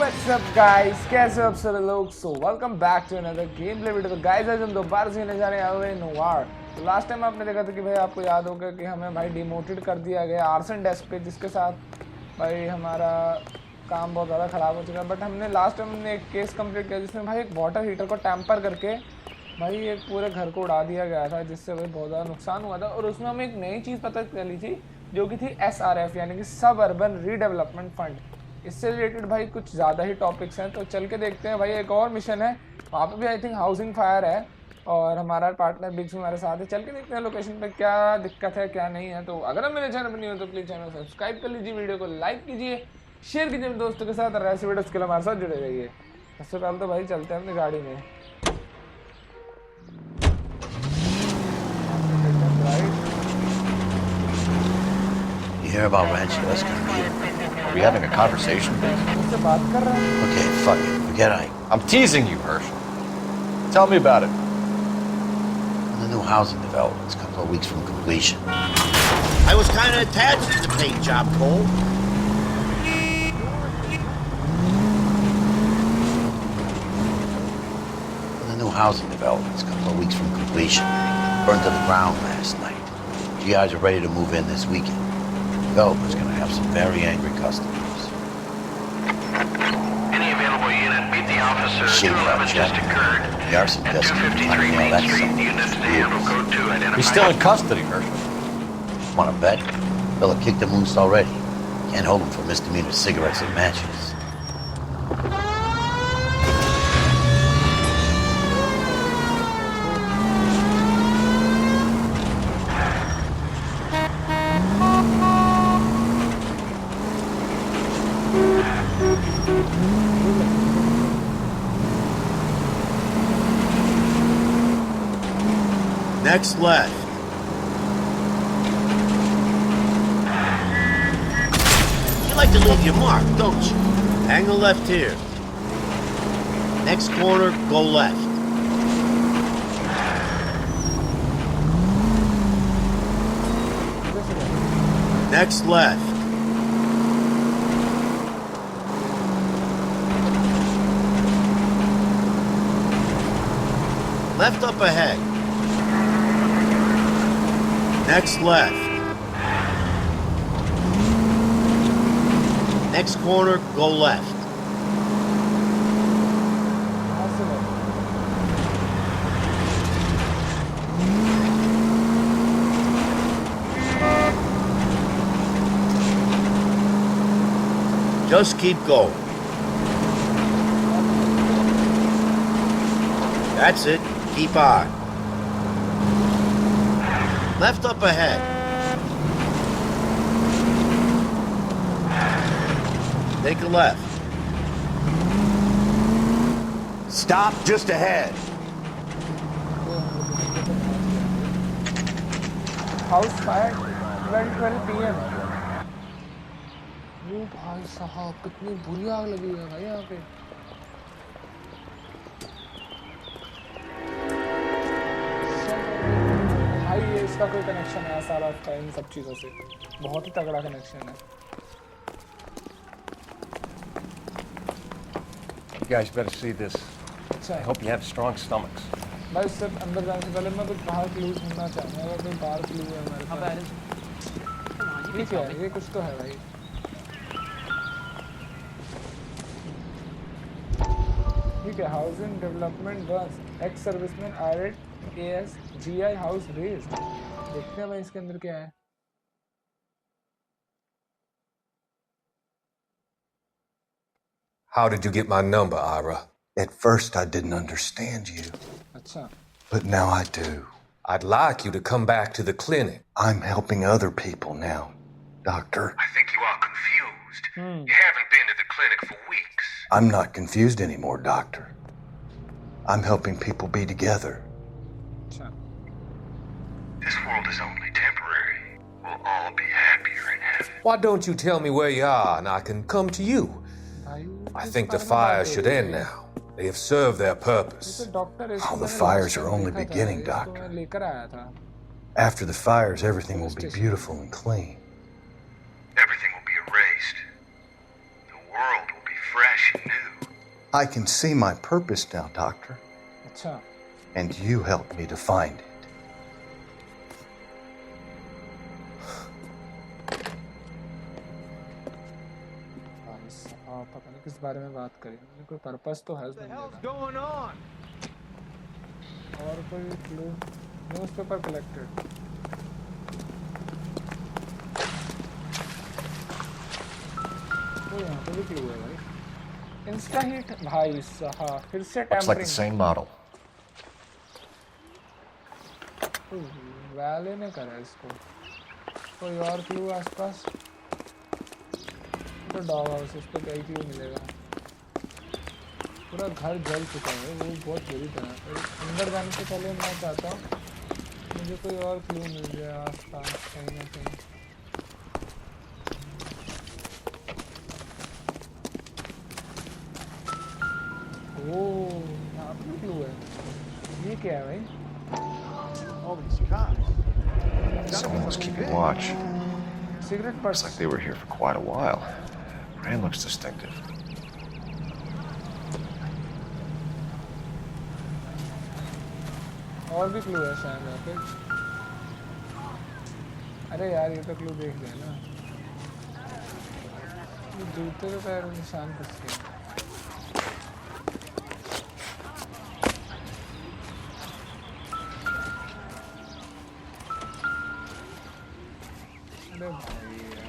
What's up guys, कैसे हो आप सारे लोग? So welcome back to another gameplay video। तो guys आज हम दोबारा से खेलने जा रहे हैं Noire। तो लास्ट टाइम आपने देखा था कि भाई आपको याद होगा कि हमें भाई डिमोटेड कर दिया गया आर्सन डेस्क पे, जिसके साथ भाई हमारा काम बहुत ज़्यादा ख़राब हो चुका है। बट हमने लास्ट टाइम हमने एक केस कंप्लीट किया जिसमें भाई एक वाटर हीटर को टैम्पर करके भाई एक पूरे घर को उड़ा दिया गया था, जिससे भाई बहुत ज़्यादा नुकसान हुआ था। और उसमें हमें एक नई चीज़ पता चली थी जो कि थी SRF यानी कि सब अर्बन रीडेवलपमेंट फंड। इससे रिलेटेड भाई कुछ ज़्यादा ही टॉपिक्स हैं, तो चल के देखते हैं। भाई एक और मिशन है, वहाँ पे भी आई थिंक हाउसिंग फायर है और हमारा पार्टनर बिग्स हमारे साथ है। चल के देखते हैं लोकेशन पे क्या दिक्कत है क्या नहीं है। तो अगर आप मेरे चैनल पर नहीं हो तो प्लीज़ चैनल सब्सक्राइब कर लीजिए, वीडियो को लाइक कीजिए, शेयर कीजिए अपने दोस्तों के साथ और ऐसे वीडियोस के लिए हमारे साथ जुड़े रहिए। सबसे पहले तो भाई चलते हैं अपनी गाड़ी में। You hear about Rancho Escondido? Are we having a conversation? मुझसे बात कर रहा है? Okay, fuck it. Forget I. I'm teasing you, Herschel. Tell me about it. The new housing development's a couple of weeks from completion. I was kind of attached to the paint job, Cole. The new housing development's a couple of weeks from completion. Burned to the ground last night. GIs are ready to move in this weekend. The developer's gonna have some very angry customers. Any available unit, meet the officer. Shit, 211 just occurred. The arson At desk. 253 Main That's Street, something. units to handle code 2 identified. He's still in custody, Herschel. Wanna bet? Fella kicked him loose already. Can't hold him for misdemeanor cigarettes and matches. Next left. You like to leave your mark, don't you? Hang a left here. Next corner, go left. Next left. Left up ahead. Next left. Next corner, go left. Just keep going. That's it. Keep on. Left up ahead. Take a left. Stop just ahead. House fire 12 PM। वो भाई साहब कितनी बुरी आग लगी है भाई यहाँ पे। भाई ये इसका कोई कनेक्शन है सारा का इन सब चीज़ों से, बहुत ही तगड़ा कनेक्शन है। You guys better see this. अच्छा I hope you have strong stomachs. भाई उससे अंदर जाने से पहले मैं कुछ बाहर क्लू ढूंढना चाहूँगा। अगर कोई बाहर क्लू है हमारे पास ठीक है, ये कुछ तो है भाई। ठीक है, हाउसिंग डेवलपमेंट बस ex serviceman aided AS GI house रेज। देखते हैं भाई इसके अंदर क्या है। How did you get my number, Ira? At first I didn't understand you, अच्छा but now I do. I'd like you to come back to the clinic. I'm helping other people now, Doctor. I think you are confused. You haven't been to the clinic for weeks. I'm not confused anymore, Doctor. I'm helping people be together. अच्छा This world is only temporary. We'll all be happier in heaven. Why don't you tell me where you are and I can come to you? भाई I think the fire should end now. They have served their purpose. Oh, the fires are only beginning, Doctor. After the fires, everything will be beautiful and clean. Everything will be erased. The world will be fresh and new. I can see my purpose now, Doctor. अच्छा And you helped me to find it. भाई साहब पता नहीं किस बारे में बात करी मुझे कोई पर्पस तो है उस बंदे का और कोई क्लू न्यूज़पेपर कलेक्टेड तो यहाँ पे भी क्लू है भाई इंस्टा हिट भाई साहब फिर से Looks like the tampering same model. वैले ने करा है इसको कोई और क्लू आसपास तो डॉग हाउस उस पर क्या ही क्लू मिलेगा पूरा घर जल चुका है वो बहुत बुरी तरह अंदर जाने से पहले मैं चाहता हूँ मुझे कोई और क्लू मिल जाए आसपास कहीं ना कहीं ओह यहाँ पे क्लू है ये क्या है भाई Someone was keeping watch. Cigarette Looks purse like they were here for quite a while. Brand looks distinctive. और भी क्लू है शायद यहाँ पे अरे यार ये तो क्लू देख लिया ना ये जूते के पैर निशान फंस गए अरे भाई यार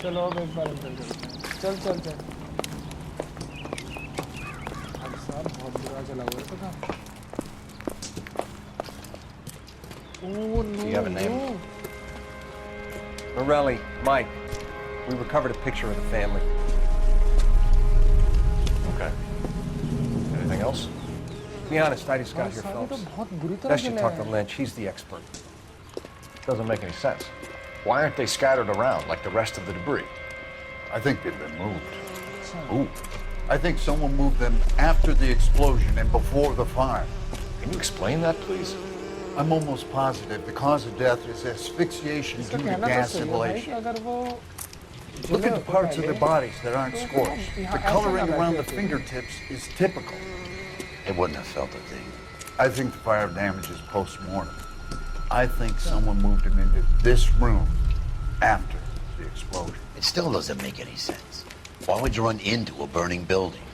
चलो अब एक बार अंदर चलते हैं चल चल चल अब साहब बहुत बुरा चला हुआ है पता oh no you have a name? Morelli, Mike. We recovered a picture of the family. Okay. Anything else? To be honest, I just got here, सारे तो Phelps. बहुत बुरी तरह Best you चले talk to हैं Lynch. He's the expert. Doesn't make any sense. Why aren't they scattered around like the rest of the debris? I think they've been moved. अच्छा Ooh. I think someone moved them after the explosion and before the fire. Can you explain that, please? I'm almost positive the cause of death is asphyxiation इसका due to कहना तो gas सही है भाई कि inhalation. अगर वो Look at the parts of their bodies that aren't तो scorched. यहाँ The ऐसा coloring ना around the बैठे थे। fingertips is typical. They wouldn't have felt a thing. I think the fire damage is post-mortem. I think someone moved him into this room after the explosion. It still doesn't make any sense. Why would you run into a burning building?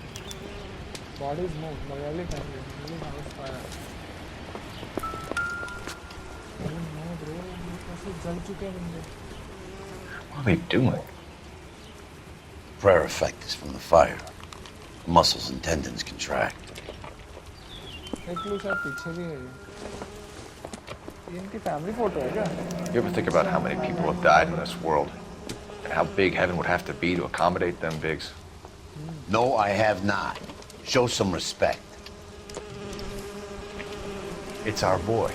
Bodies moved, Morelli family, really house fire. Oh no bro, ये कैसे जल चुके हैं बंदे? What are they doing? Prayer effect is from the fire. Muscles and tendons contract. एक clue शायद पीछे भी है ये इनकी फैमिली फोटो है क्या? You ever think about how many people have died in this world? And how big heaven would have to be to accommodate them bigs? No, I have not. Show some respect. It's our boy.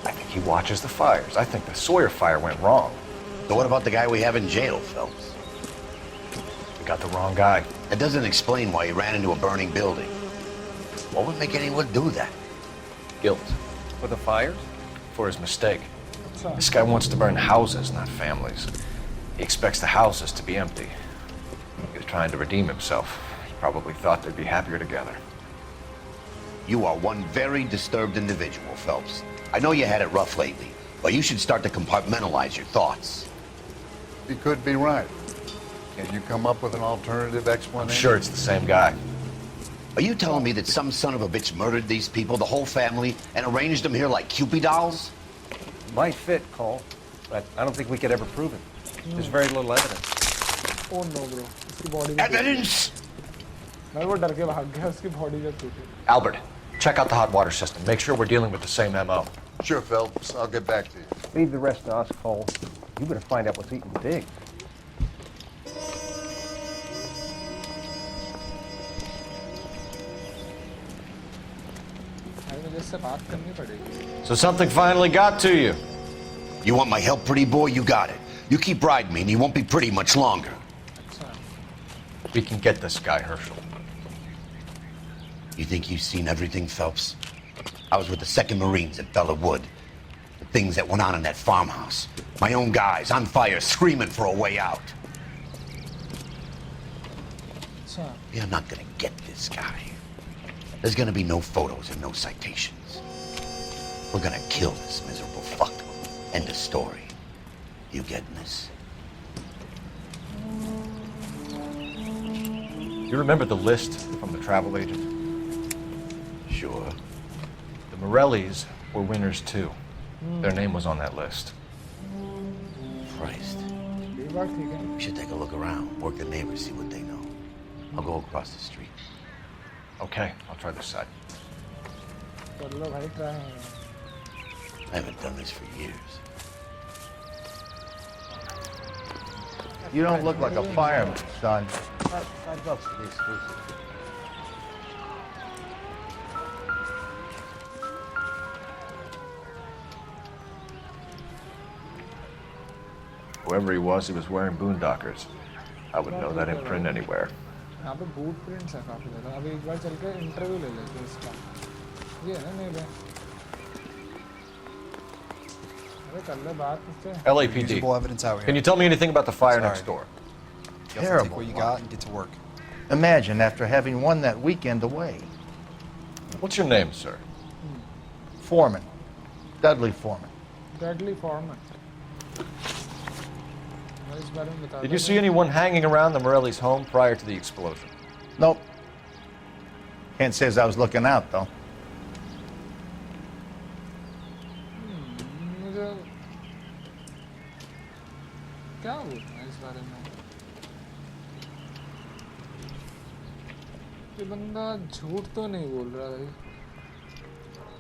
I think he watches the fires. I think the Sawyer fire went wrong. So what about the guy we have in jail, Phelps? We got the wrong guy. That doesn't explain why he ran into a burning building. What would make anyone do that? Guilt. For the fires? For his mistake. अच्छा This guy wants to burn houses, not families. He expects the houses to be empty. He was trying to redeem himself. He probably thought they'd be happier together. You are one very disturbed individual, Phelps. I know you had it rough lately, but you should start to compartmentalize your thoughts. He could be right. Can you come up with an alternative I'm explanation? sure it's the same guy. Are you telling me that some son of a bitch murdered these people, the whole family, and arranged them here like Cupid dolls? Might fit, Cole, but I don't think we could ever prove it. There's very little evidence. oh no bro इसकी body Evidence? मैं वो डर के भाग गया उसकी body जब टूटी Albert, check out the hot water system. Make sure we're dealing with the same MO. Sure, Phelps. I'll get back to you. Leave the rest to us, Cole. You better find out what's eating Big. भाई मुझे इससे बात करनी पड़ेगी So something finally got to you. You want my help, pretty boy? You got it. You keep riding me and you won't be pretty much longer. अच्छा We can get this guy, Herschel. You think you've seen everything, Phelps? I was with the 2nd Marines at Bella Wood. The things that went on in that farmhouse. My own guys on fire, screaming for a way out. अच्छा You're not gonna get this guy. There's gonna be no photos and no citations. We're gonna kill this miserable fuck. End of story. You getting this? You remember the list from the travel agent? Sure. The Morellis were winners too. Their name was on that list. Christ. ये बात ठीक है We should take a look around, work the neighbors, see what they know. I'll go across the street. Okay, I'll try this side. कर लो भाई try I haven't done this for years. You don't look like a fireman, son. $5 for the exclusive. Whoever he was wearing boondockers. I wouldn't know that imprint anywhere. यहाँ पे boot prints है काफी ज़्यादा अभी एक बार चल के इंटरव्यू ले लेते हैं इसका ये है ना नहीं बे अरे कर ले बात इससे LAPD. Usable evidence out Can here. you tell me anything about the fire Sorry. next door? You have to take Terrible what you one. got and get to work. Imagine after having won that weekend away. What's your name, sir? Foreman. Dudley Foreman. Deadly format मैं इस बारे में बता Did you see anyone hanging around the Morellis' home prior to the explosion? Nope. Kent says I was looking out, though. मुझे क्या बोलना है इस बारे में ये बंदा झूठ तो नहीं बोल रहा भाई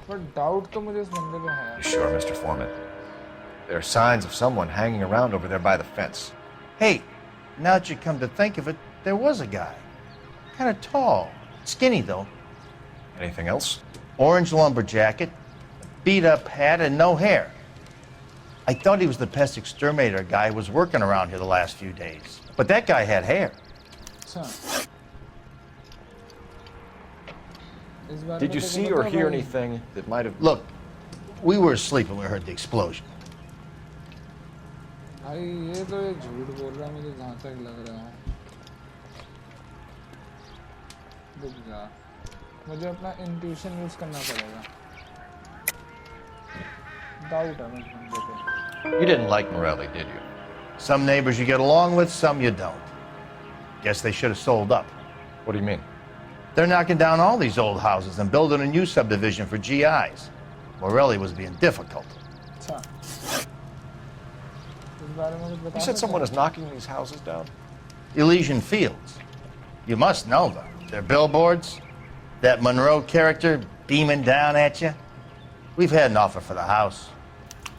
पर डाउट तो मुझे इस बंदे पे है You sure, Mr. Foreman? There are signs of someone hanging around over there by the fence. Hey, now that you come to think of it, there was a guy. Kind of tall. Skinny, though. Anything else? Orange lumber jacket, beat up hat, and no hair. I thought he was the pest exterminator guy who was working around here the last few days. But that guy had hair. अच्छा इस बारे Did में you तो see पता or hear भाई। anything that might have... Look, we were asleep when we heard the explosion. भाई ये तो ये झूठ बोल रहा है मुझे जहाँ तक लग रहा है रुक जा मुझे अपना इंट्यूशन यूज करना पड़ेगा डाउट है मुझ बंदे पे You didn't like Morelli, did you? Some neighbors you get along with, some you don't. Guess they should have sold up. What do you mean? They're knocking down all these old houses and building a new subdivision for GIs. Morelli was being difficult. अच्छा इस बारे में कुछ बता You said someone is knocking these houses down? Elysian Fields. You must know them. Their billboards, that Monroe character beaming down at you. We've had an offer for the house.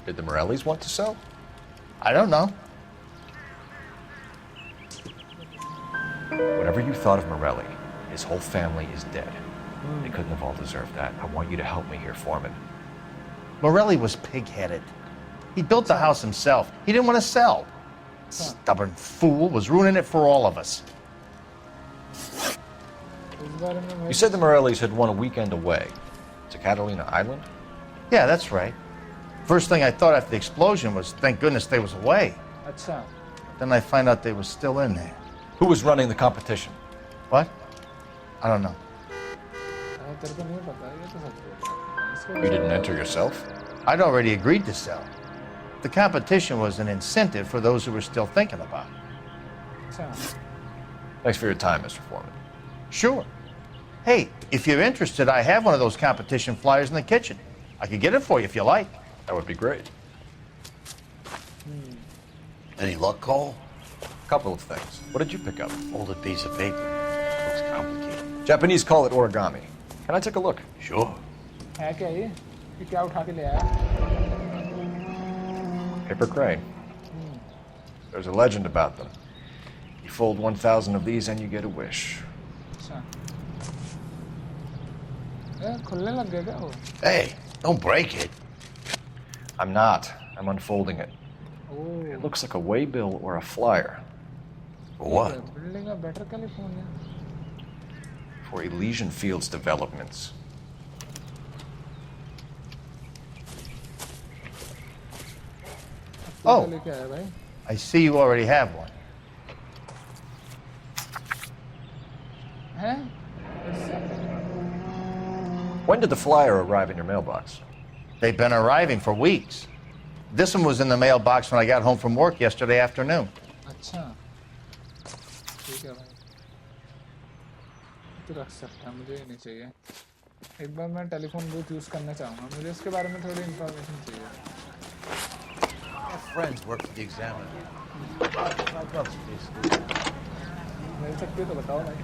Did the Morellis want to sell? I don't know. Whatever you thought of Morelli, his whole family is dead. They couldn't have all deserved that. I want you to help me here, Foreman. Morelli was pig-headed. He built the house himself. He didn't want to sell. Stubborn fool was ruining it for all of us. इस बारे में You said the Morellis had won a weekend away to Catalina Island? Yeah, that's right. First thing I thought after the explosion was, thank goodness they was away. अच्छा Then I find out they was still in there. Who was running the competition? What? I don't know. अरे तेरे को नहीं पता ये तो सच बोल रहा है इसको You didn't enter yourself? I'd already agreed to sell. The competition was an incentive for those who were still thinking about it. अच्छा Thanks for your time, Mr. Foreman. Sure. Hey, if you're interested, I have one of those competition flyers in the kitchen. I could get it for you if you like. That would be great. Any luck, Cole? Couple of things. What did you pick up? Folded piece of paper. Looks complicated. Japanese call it origami. Can I take a look? Sure. है क्या ये क्या उठा के ले आया Paper crane. There's a legend about them. You fold 1,000 of these and you get a wish. अच्छा ये खुलने लग गया क्या वो Hey, don't break it. I'm not. I'm unfolding it. Oh It looks like a waybill or a flyer For what? Building का better California for Elysian Fields developments. Oh. लेके आया भाई. I see you already have one. हैं? When did the flyer arrive in your mailbox? They've been arriving for weeks. This one was in the mailbox when I got home from work yesterday afternoon. अच्छा. ठीक है भाई. तो रख सकता, मुझे ये नहीं चाहिए. एक बार मैं टेलीफोन बूथ यूज करना चाहूँगा. मुझे इसके बारे में थोड़ी इंफॉर्मेशन चाहिए. My friends work for the Examiner. मिल सकती है तो बताओ भाई.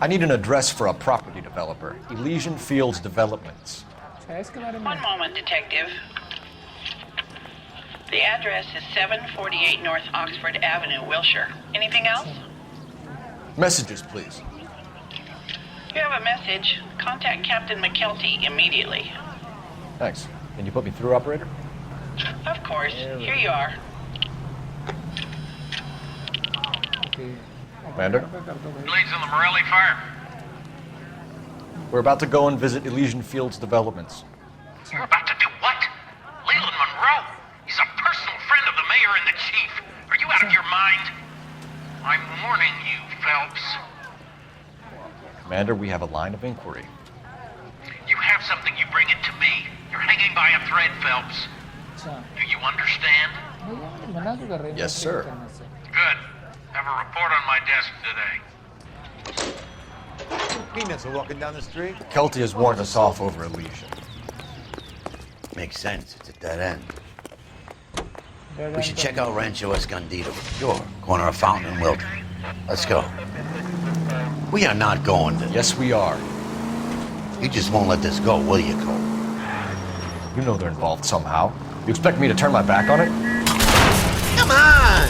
I need an address for a property developer, Elysian Fields Developments. है इसके बारे में. One moment, detective. The address is 748 North Oxford Avenue, Wilshire. Anything else? Messages, please. You have a message. Contact Captain McKelty immediately. Thanks. Can you put me through, operator? Of course. Here you are. Okay. Commander? Blades on the Morelli fire. We're about to go and visit Elysian Fields Developments. You're about to do what? Leland Monroe? He's a personal friend of the mayor and the chief. Are you out of your mind? I'm warning you, Phelps. Commander, we have a line of inquiry. You have something, you bring it to me. You're hanging by a thread, Phelps. अच्छा. Do you understand? भैया मना क्यों कर रहे हैं? Yes, sir. करने से? Good. Have a report on my desk today. Peanuts are walking down the street. Kelty has warned us off over Elysian. Makes sense. It's a dead end. Dead We should end check तो- out Rancho Escondido. Sure. Corner of Fountain and Wilton. Let's go. We are not going to. Yes, we are. You just won't let this go, will you, Cole? You know they're involved somehow. You expect me to turn my back on it? Come on!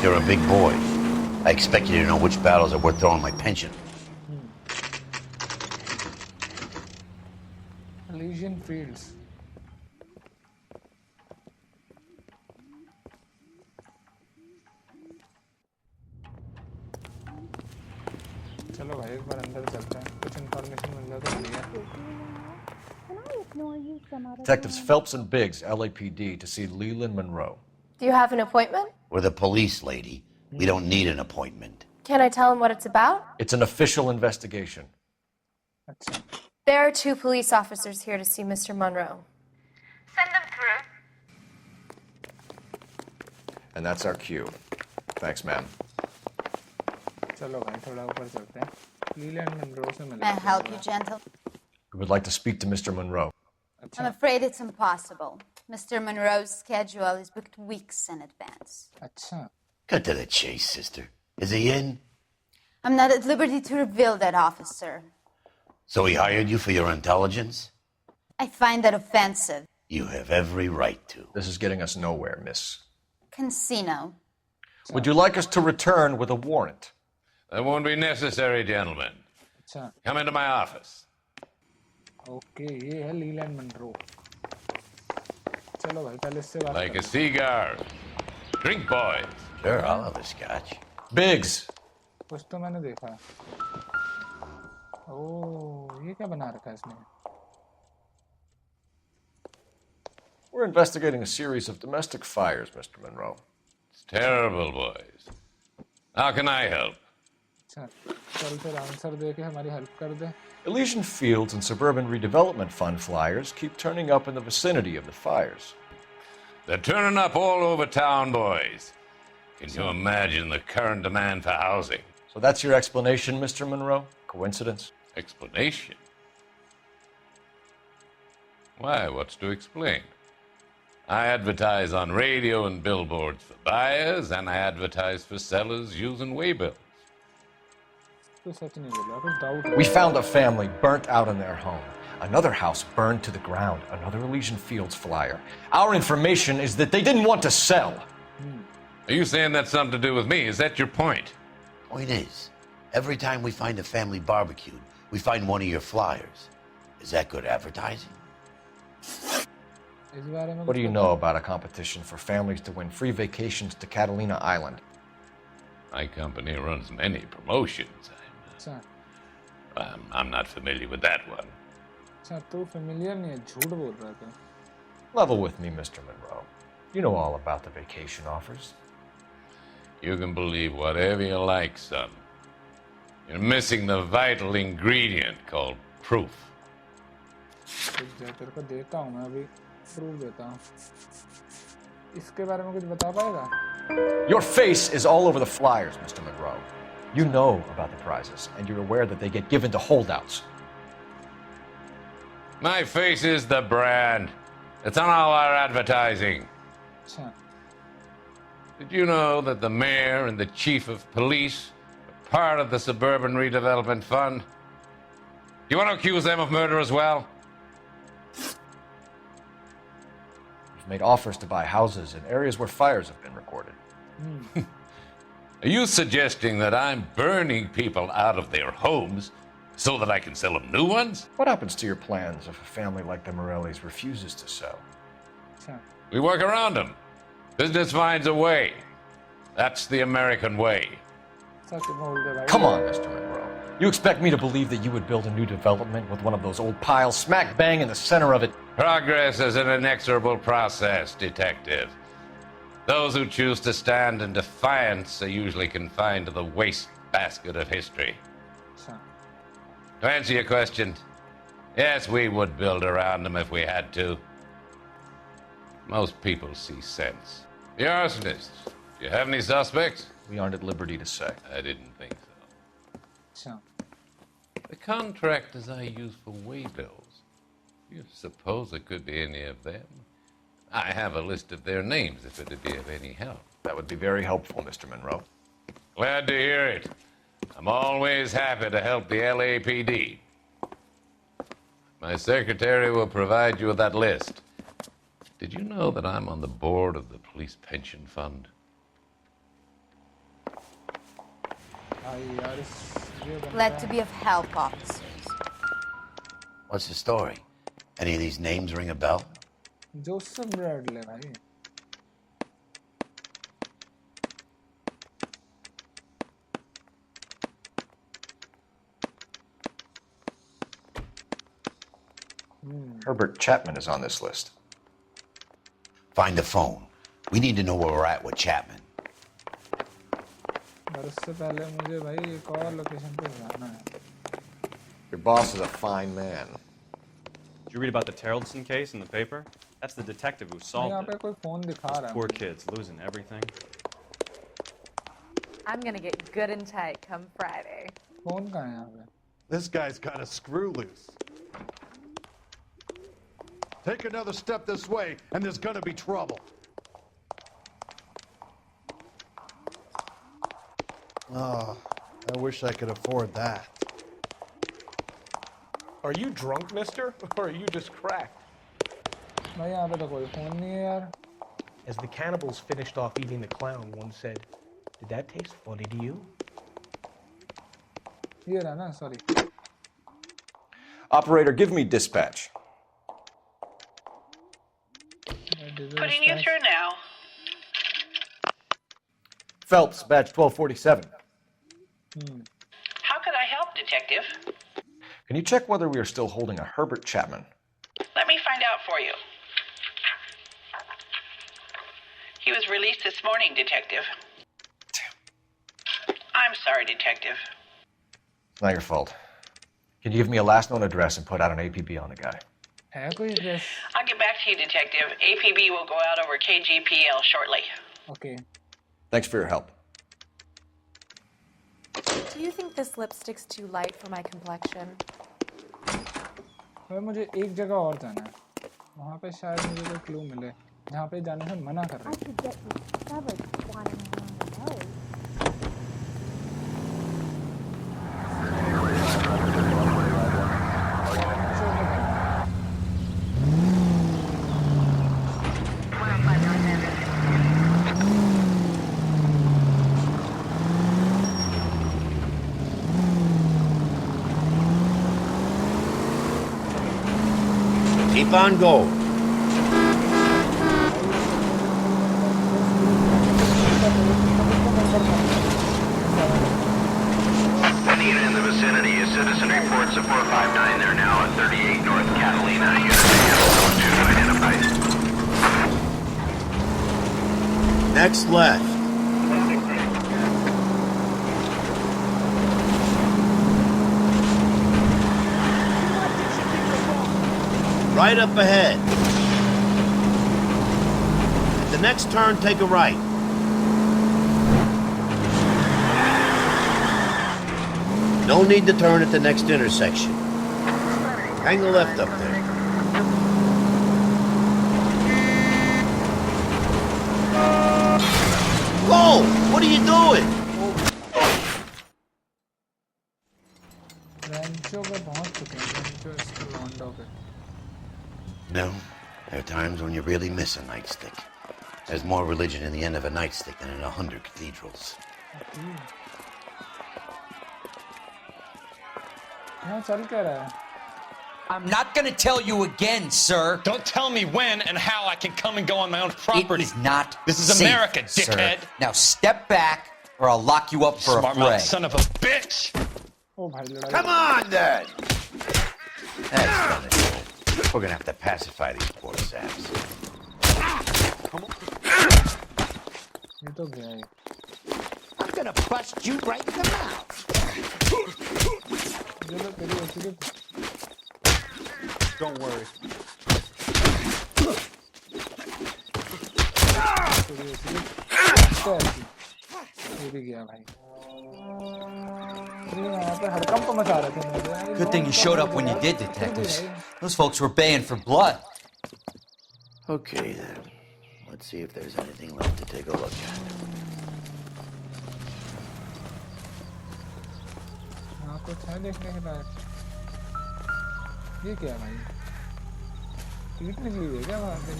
You're a big boy. I expect you to know which battles are worth throwing my pension. Elysian Fields. चलो भाई एक बार अंदर चलते हैं. कुछ information मिल जाए तो बढ़िया. Detectives Phelps and Biggs, LAPD, to see Leland Monroe. Do you have an appointment? We're the police, lady. We don't need an appointment. Can I tell him what it's about? It's an official investigation. अच्छा. There are 2 police officers here to see Mr. Monroe. Send them through. And that's our cue. Thanks, ma'am. चलो भाई थोड़ा ऊपर चलते हैं. Leyland Munro से मिलते May I हैं. help you, gentle? We would like to speak to Mr. Monroe. I'm afraid it's impossible. Mr. Monroe's schedule is booked weeks in advance. अच्छा. Cut to the chase, sister. Is he in? I'm not at liberty to reveal that, officer. So he hired you for your intelligence? I find that offensive. You have every right to. This is getting us nowhere, miss. Casino. Would you like us to return with a warrant? That won't be necessary, gentlemen. अच्छा. Come into my office. Okay ये है Leyland Munro. चलो भाई पहले इससे बात Like a करते cigar. Drink, boys. Sure, I'll have a scotch. Biggs! हैं. कुछ तो मैंने देखा. ओह ये क्या बना रखा है इसने? We're investigating a series of domestic fires, Mr. Monroe. It's terrible, boys. How can I help? अच्छा. चल फिर आंसर दे के हमारी हेल्प कर दे. Elysian Fields and Suburban Redevelopment Fund flyers keep turning up in the vicinity of the fires. They're turning up all over town, boys. Can you imagine the current demand for housing? So that's your explanation, Mr. Monroe? Coincidence? Explanation? Why, what's to explain? I advertise on radio and billboards for buyers, and I advertise for sellers using waybills. तो सच नहीं बोला. कुछ doubt है. We found a family burnt out in their home. Another house burned to the ground. Another Elysian Fields flyer. Our information is that they didn't want to sell. Are you saying that's something to do with me? Is that your point? Point is, every time we find a family barbecued, we find one of your flyers. Is that good advertising? इस बारे में What do you know about a competition for families to win free vacations to Catalina Island? My company runs many promotions. अच्छा. I'm not familiar with that one. अच्छा तो familiar नहीं है झूठ बोल रहा था. Level with me, Mr. Monroe. You know all about the vacation offers. You can believe whatever you like, son. You're missing the vital ingredient called proof. तेरे को देता हूँ मैं अभी proof देता हूँ. इसके बारे में कुछ बता पाएगा? Your face is all over the flyers, Mr. Monroe. You know about the prizes, and you're aware that they get given to holdouts. My face is the brand. It's on all our advertising. Did you know that the mayor and the chief of police are part of the Suburban Redevelopment Fund? Do you want to accuse them of murder as well? We've made offers to buy houses in areas where fires have been recorded. Are you suggesting that I'm burning people out of their homes so that I can sell them new ones? What happens to your plans if a family like the Morellis refuses to sell? We work around them. Business finds a way. That's the American way. Come on, Mr. Monroe. You expect me to believe that you would build a new development with one of those old piles smack bang in the center of it? Progress is an inexorable process, detective. Those who choose to stand in defiance are usually confined to the wastebasket of history. To answer your question, yes, we would build around them if we had to. Most people see sense. The arsonists, do you have any suspects? We aren't at liberty to say. I didn't think so. The contractors I use for waybills, do you suppose it could be any of them? I have a list of their names if it'd be of any help. That would be very helpful, Mr. Monroe. Glad to hear it. I'm always happy to help the LAPD. My secretary will provide you with that list. Did you know that I'm on the board of the police pension fund? Glad to be of help, officers. What's the story? Any of these names ring a bell? Joseph Bradley, भाई. Herbert Chapman is on this list. Find the phone. We need to know where we're at with Chapman. और उससे पहले मुझे भाई एक और location पे जाना है. Your boss is a fine man. Did you read about the Terrellson case in the paper? That's the detective who solved यहाँ it. पे कोई फोन दिखा Those रहा है. poor kids losing everything. I'm gonna get good and tight come Friday. Phone कहाँ है यहाँ पे? This guy's got a screw loose. Take another step this way, and there's gonna be trouble. Oh, I wish I could afford that. Are you drunk, mister? Or are you just cracked? भाई यहाँ पे तो कोई phone नहीं है यार. As the cannibals finished off eating the clown, one said, "Did that taste funny to you?" ये रहा ना, sorry. Operator, give me dispatch. Putting you through now. Phelps, badge 1247. How could I help, Detective? Can you check whether we are still holding a Herbert Chapman? Let me find out for you. He was released this morning, Detective. I'm sorry, Detective. It's not your fault. Can you give me a last known address and put out an APB on the guy? है कोई address? I'll get back to you, Detective. APB will go out over KGPL shortly. Okay. Thanks for your help. Do you think this lipstick's too light for my complexion? भाई मुझे एक जगह और जाना है. वहाँ पे शायद मुझे कोई क्लू मिले. जहाँ पे जाने से मना कर रहे हैं. Keep on going. Any unit in the vicinity. A citizen reports a 459 there now at 38 North Next left. Right up ahead. At the next turn, take a right. No need to turn at the next intersection. Hang a left up there. Whoa! What are you doing? No, there are times when you really miss a nightstick. There's more religion in the end of a nightstick than in 100 cathedrals. I'm not gonna tell you again, sir. Don't tell me when and how I can come and go on my own property. It is not This is safe, America, dickhead. Sir. Now step back, or I'll lock you up for Smart a fray. mouth son of a bitch! Come on, then! That's not it. We're gonna have to pacify these poor saps. I'm gonna bust you right in the mouth. Don't worry. Good thing you showed up when you did, detectives. Those folks were baying for blood. Okay, then. Let's see if there's anything left to take a look at. कुछ है देखने के लायक। ये क्या है भाई? ईंट निकली हुई है क्या वहाँ से?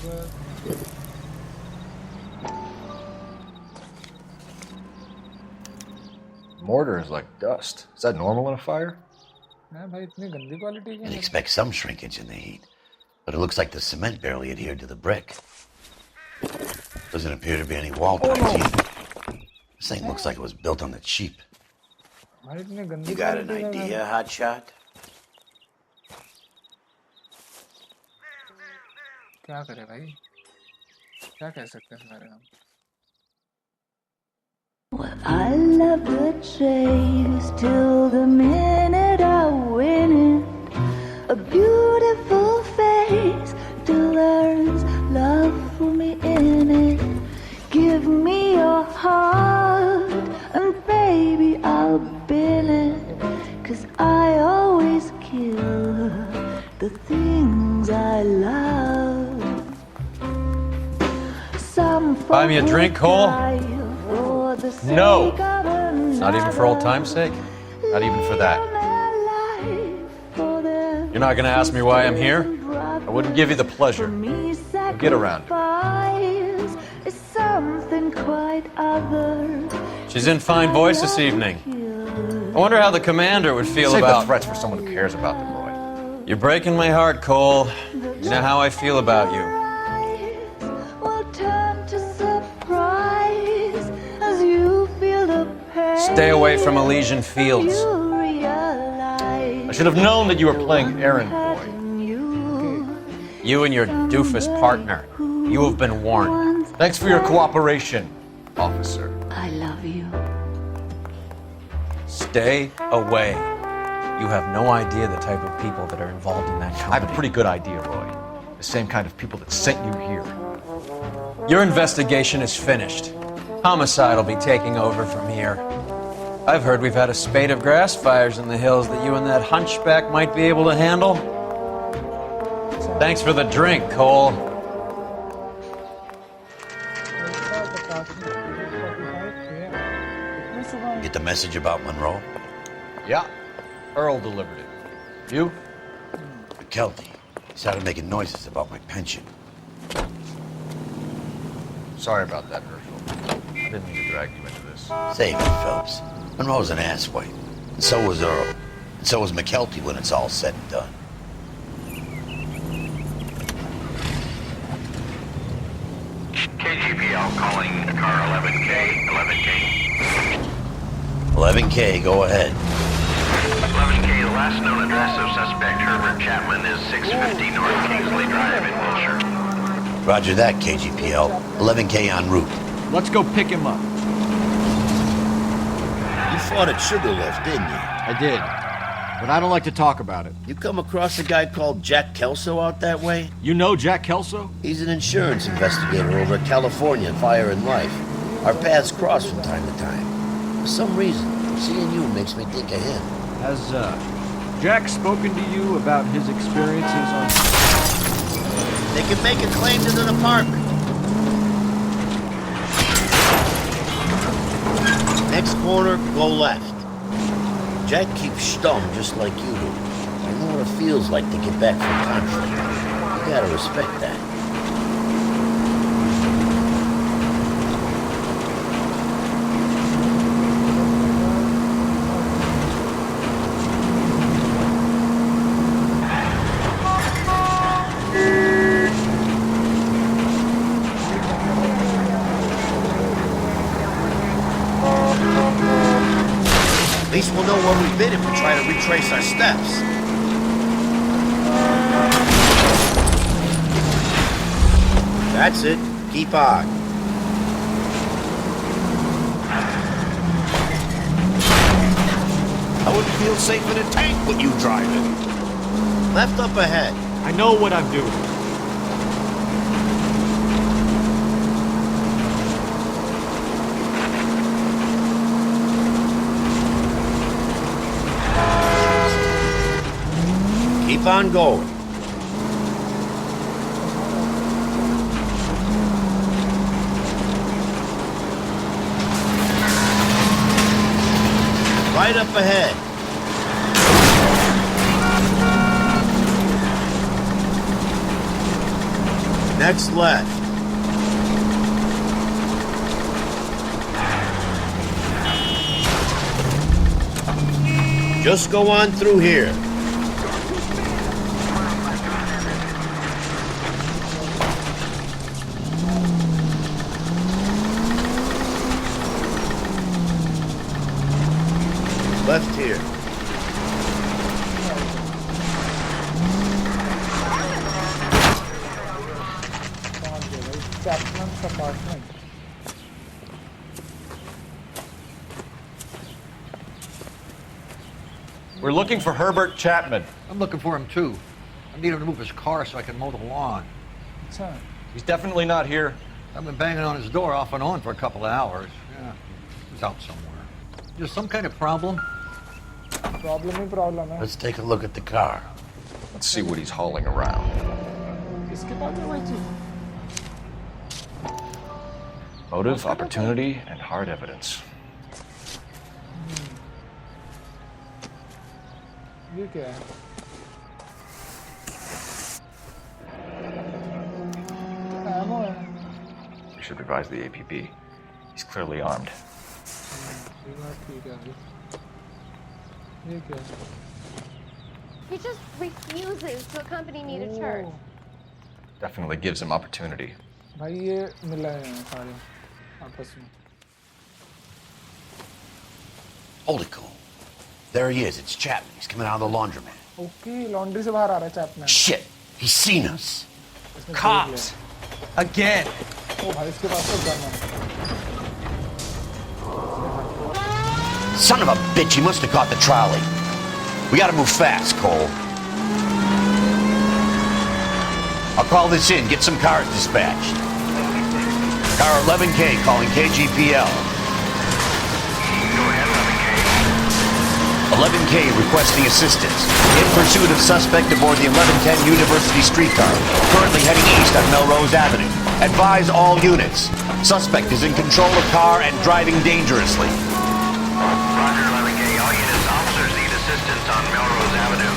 Mortar is like dust. Is that normal in a fire? ना भाई इतनी गंदी क्वालिटी की You'd expect some shrinkage in the heat, but it looks like the cement barely adhered to the brick. Doesn't appear to be any wall pipes either. This thing looks like it was built on the cheap. You got an idea, hotshot? क्या करे भाई? क्या कह सकते हैं इस बारे में? Well, I love the chase till the minute I win it. A beautiful face till there's love for me in it. Give me your heart and baby I'll bill it. 'Cause I always kill the things I love. Some Buy me a drink, Cole? No. Not even for old time's sake? Not even for that. You're not going to ask me why I'm here? I wouldn't give you the pleasure. I'll get around to it. She's in fine voice this evening. I wonder how the commander would feel Save about... the threats for someone who cares about them, Roy. You're breaking my heart, Cole. You know how I feel about you. Stay away from Elysian Fields. I should have known that you were playing errand boy. You and your doofus partner. You have been warned. Thanks for your cooperation, officer. I love you. Stay away. You have no idea the type of people that are involved in that company. I have a pretty good idea, Roy. The same kind of people that sent you here. Your investigation is finished. Homicide will be taking over from here. I've heard we've had a spate of grass fires in the hills that you and that hunchback might be able to handle. Thanks for the drink, Cole. Get the message about Monroe? Yeah, Earl delivered it. You? McKelty. He started making noises about my pension. Sorry about that, Herschel. I didn't mean to drag you into this. Save it, Phelps. Monroe's an asswipe. And so was Earl. And so was McKelty when it's all said and done. KGPL calling car 11K. 11K, go ahead. 11K, the last known address of suspect Herbert Chapman is 650 North Kingsley Drive in Wilshire. Roger that, KGPL. 11K en route. Let's go pick him up. You fought at Sugarlift, didn't you? I did. But I don't like to talk about it. You come across a guy called Jack Kelso out that way? You know Jack Kelso? He's an insurance investigator over at California Fire and Life. Our paths cross from time to time. For some reason, seeing you makes me think of him. Has, Jack spoken to you about his experiences on... They can make a claim to the department. Next corner, go left. Jack keeps stum just like you do. I know what it feels like to get back from conflict. You gotta respect that. At least we'll know where we've been if we try to retrace our steps. That's it. Keep on. I wouldn't feel safe in a tank with you driving. Left up ahead. I know what I'm doing. Keep on going. Right up ahead. Next left. Just go on through here. Left here. Chapman's apartment. We're looking for Herbert Chapman. I'm looking for him too. I need him to move his car so I can mow the lawn. अच्छा. He's definitely not here. I've been banging on his door off and on for a couple of hours. Yeah, he's out somewhere. Is there some kind of problem? Problem hai. Let's take a look at the car. Let's see what he's hauling around. Kiske paas hai bhai ji? Motive, opportunity, and hard evidence. ये क्या है? Ammo है. We should revise the APB. He's clearly armed. ये बात ठीक है. ये क्या है? He just refuses to accompany me to church. Definitely gives him opportunity. भाई ये मिला है सारे आपस में. Hold it, Cole. There he is. It's Chapman. He's coming out of the laundromat. Okay, laundry से बाहर आ रहा है Chapman. Shit! He's seen us. Cops! Again! Oh भाई इसके पास तो गन है. Son of a bitch! He must have caught the trolley. We gotta move fast, Cole. I'll call this in. Get some cars dispatched. Car 11K calling KGPL. 11K requesting assistance. In pursuit of suspect aboard the 1110 University streetcar. Currently heading east on Melrose Avenue. Advise all units. Suspect is in control of car and driving dangerously. Roger, 11K. All units, officers need assistance on Melrose Avenue.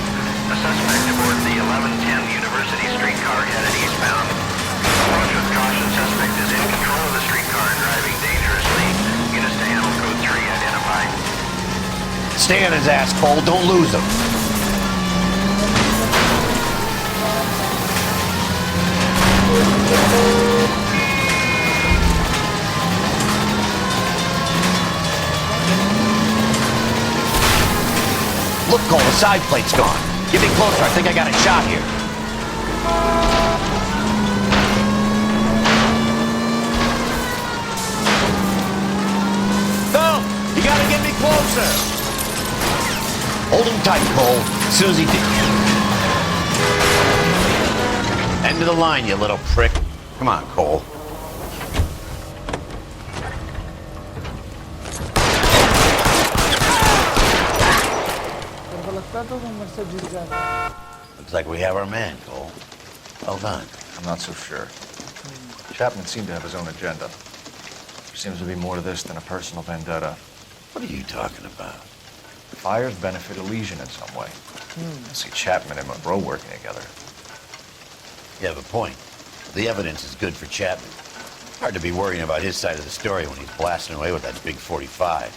A suspect aboard the 1110 University streetcar headed eastbound. Approach with caution. Suspect is in control of the streetcar and driving dangerously. Units to handle code 3 identified. Stay on his ass, Cole. Don't lose him. Look, Cole, the side plate's gone. Get me closer. I think I got a shot here. cell. Hold him tight, Cole. As soon as he End of the line, you little prick. Come on, Cole. Looks like we have our man, Cole. Well done. I'm not so sure. Chapman seemed to have his own agenda. There seems to be more to this than a personal vendetta. What are you talking about? Fires benefit Elysian in some way. I see Chapman and Monroe working together. You have a point. The evidence is good for Chapman. Hard to be worrying about his side of the story when he's blasting away with that big 45.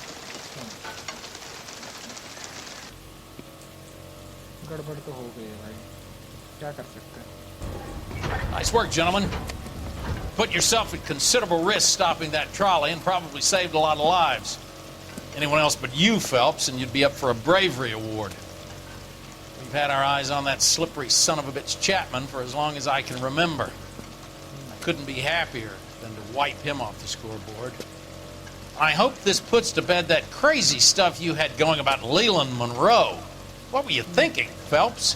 Nice work, gentlemen. Put yourself at considerable risk stopping that trolley and probably saved a lot of lives. Anyone else but you, Phelps, and you'd be up for a bravery award. We've had our eyes on that slippery son of a bitch Chapman for as long as I can remember. Couldn't be happier than to wipe him off the scoreboard. I hope this puts to bed that crazy stuff you had going about Leland Monroe. What were you thinking, Phelps?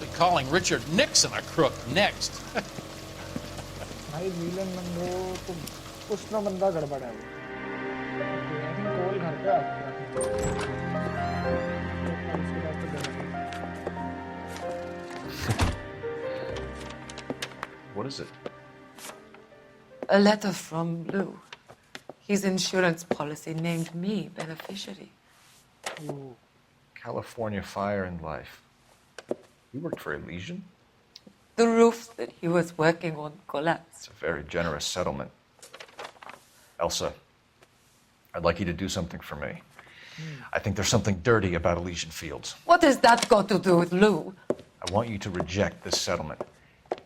Be calling Richard Nixon a crook next. भाई linen Munro तो कुछ ना बंदा गड़बड़ है। I think कोल घर पे What is it? A letter from Lou. His insurance policy named me beneficiary. Ooh. California Fire and Life. You worked for Elysian? The roof that he was working on collapsed. It's a very generous settlement. Elsa, I'd like you to do something for me. I think there's something dirty about Elysian Fields. What has that got to do with Lou? I want you to reject this settlement.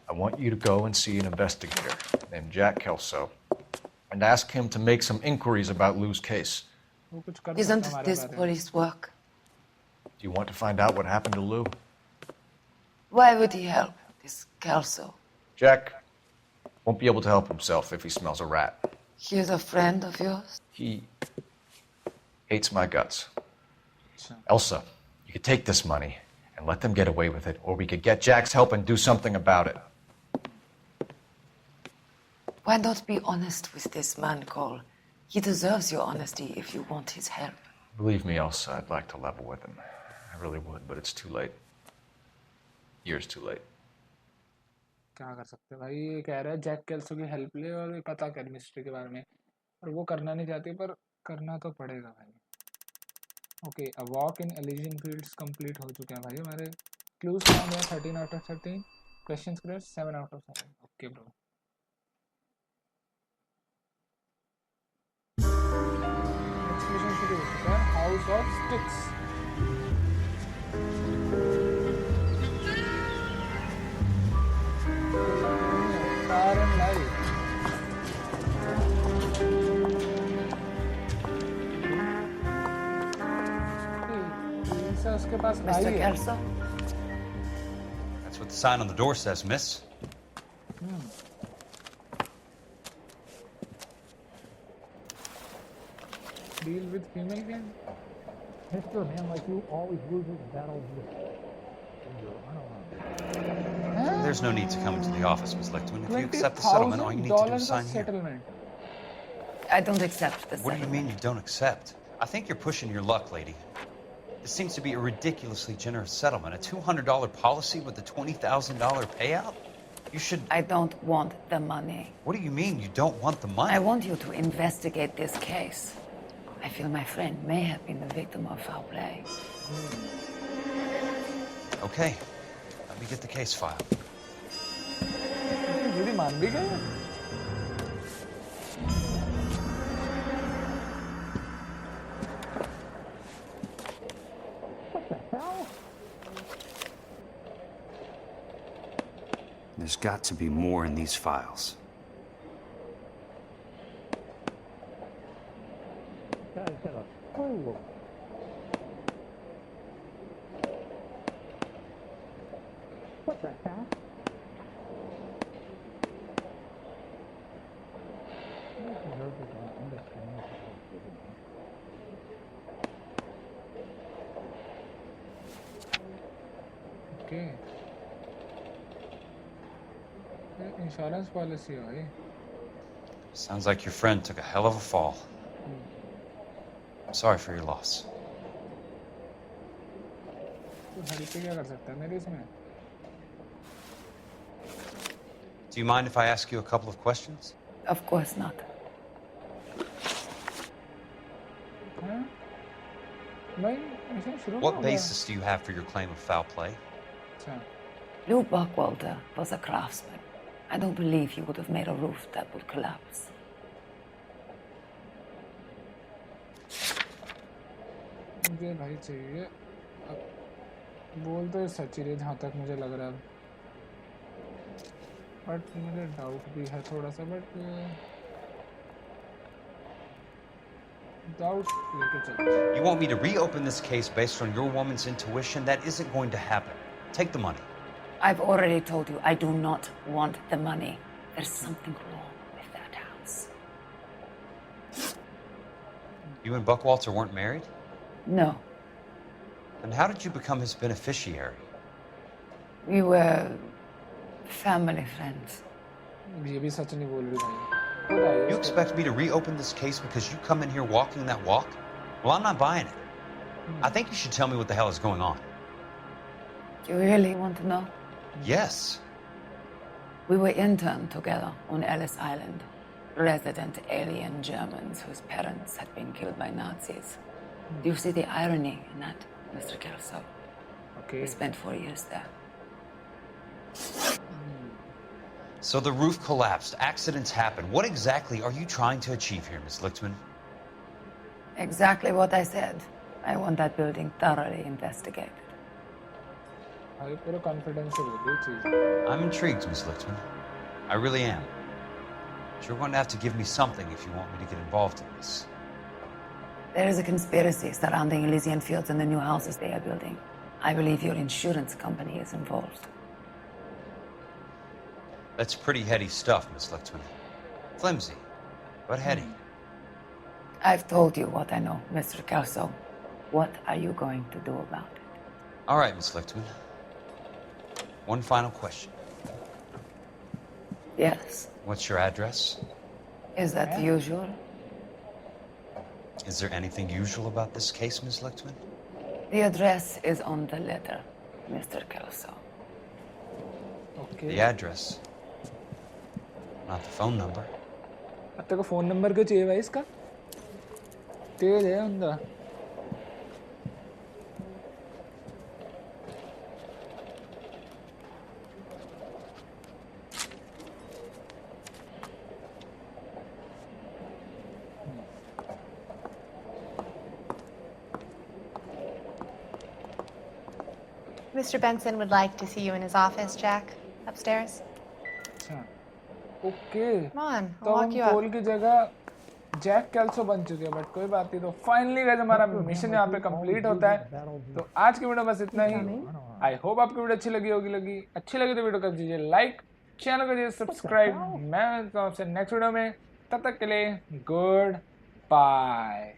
I want you to go and see an investigator named Jack Kelso and ask him to make some inquiries about Lou's case. Isn't this police work? Do you want to find out what happened to Lou? Why would he help, this Kelso? Jack won't be able to help himself if he smells a rat. He is a friend of yours? He hates my guts. Elsa, you could take this money and let them get away with it, or we could get Jack's help and do something about it. Why not be honest with this man, Cole? He deserves your honesty if you want his help. Believe me, Elsa, I'd like to level with him. I really would, but it's too late. Years too late. क्या कर सकते भाई ये कह रहा है Jack केल्सो की help ले और पता कर मिस्ट्री के बारे में और वो करना नहीं चाहती पर करना तो पड़ेगा भाई okay a walk in एलिजियन fields complete हो चुके हैं भाई हमारे क्लूज फाउंड है 13 out of 13 questions correct 7 out of 7 okay bro explosion शुरू हो चुका है house of sticks Fire and light. उसके पास आई Mr. है। Kelso? That's what the sign on the door says, miss. Deal with female gang. Mr. Man like you always loses battles with There's no need to come into the office, Miss Lichtman. If you accept the settlement, all you need to do is sign here. I don't accept the What do you mean you don't accept? I think you're pushing your luck, lady. This seems to be a ridiculously generous settlement. A $200 policy with a $20,000 payout? You should... I don't want the money. What do you mean you don't want the money? I want you to investigate this case. I feel my friend may have been the victim of foul play. Okay. Let me get the case file. जुड़ी मान भी गए There's got to be more in these files. What the hell? Okay insurance policy है भाई. Sounds like your friend took a hell of a fall. I'm sorry for your loss. तो हरी पे क्या कर सकता है मेरे इसमें? Do you mind if I ask you a couple of questions? Of course not. हाँ? भाई ऐसे शुरू What हो गया. basis do you have for your claim of foul play? अच्छा. Lou Buckwalter was a craftsman. I don't believe he would have made a roof that would collapse. मुझे भाई चाहिए. अब बोल तो सच ही रहे जहाँ तक मुझे लग रहा है. बट मुझे डाउट भी है थोड़ा सा. बट डाउट लेके चलते. You want me to reopen this case based on your woman's intuition? That isn't going to happen. Take the money. I've already told you I do not want the money. There's something wrong with that house. You and Buckwalter weren't married? No. Then how did you become his beneficiary? We were family friends. ये भी सच नहीं बोल रही भाई. You expect me to reopen this case because you come in here walking that walk? Well, I'm not buying it. I think you should tell me what the hell is going on. You really want to know? Yes. We were interned together on Ellis Island. Resident alien Germans whose parents had been killed by Nazis. Do you see the irony in that, Mr. Kelso? Okay. We spent 4 years there. So the roof collapsed. Accidents happen. What exactly are you trying to achieve here, Miss Lichtman? Exactly what I said. I want that building thoroughly investigated. भाई पूरा confidence से बोल रही चीज़. I'm intrigued, Miss Lichtman. I really am. But you're going to have to give me something if you want me to get involved in this. There is a conspiracy surrounding Elysian fields and the new houses they are building. I believe your insurance company is involved. That's pretty heady stuff, Miss Lichtman. Flimsy, but heady. I've told you what I know, Mr. Kelso. What are you going to do about it? All right, Miss Lichtman. One final question. Yes. What's your address? Is that usual? Is there anything usual about this case, Miss Lichtman? The address is on the letter, Mr. Kelso. Okay. The address. Not the phone number. अब तेरे को phone number क्यों चाहिए भाई इसका? तेज है उनका. Mr. Benson would like to see you in his office, Jack. Upstairs. अच्छा. Okay. Come on, तो I'll हम walk you up. पोल की जगह जैक कैल्सो बन चुके हैं. बट कोई बात नहीं. तो फाइनली गाइस हमारा मिशन यहाँ पे कंप्लीट होता है. तो आज की वीडियो बस इतना ही. आई होप आपको वीडियो अच्छी लगी तो वीडियो कर दीजिए लाइक, चैनल को दीजिए सब्सक्राइब. मैं मिलता हूँ आपसे नेक्स्ट वीडियो में. तब तक के लिए गुड बाय.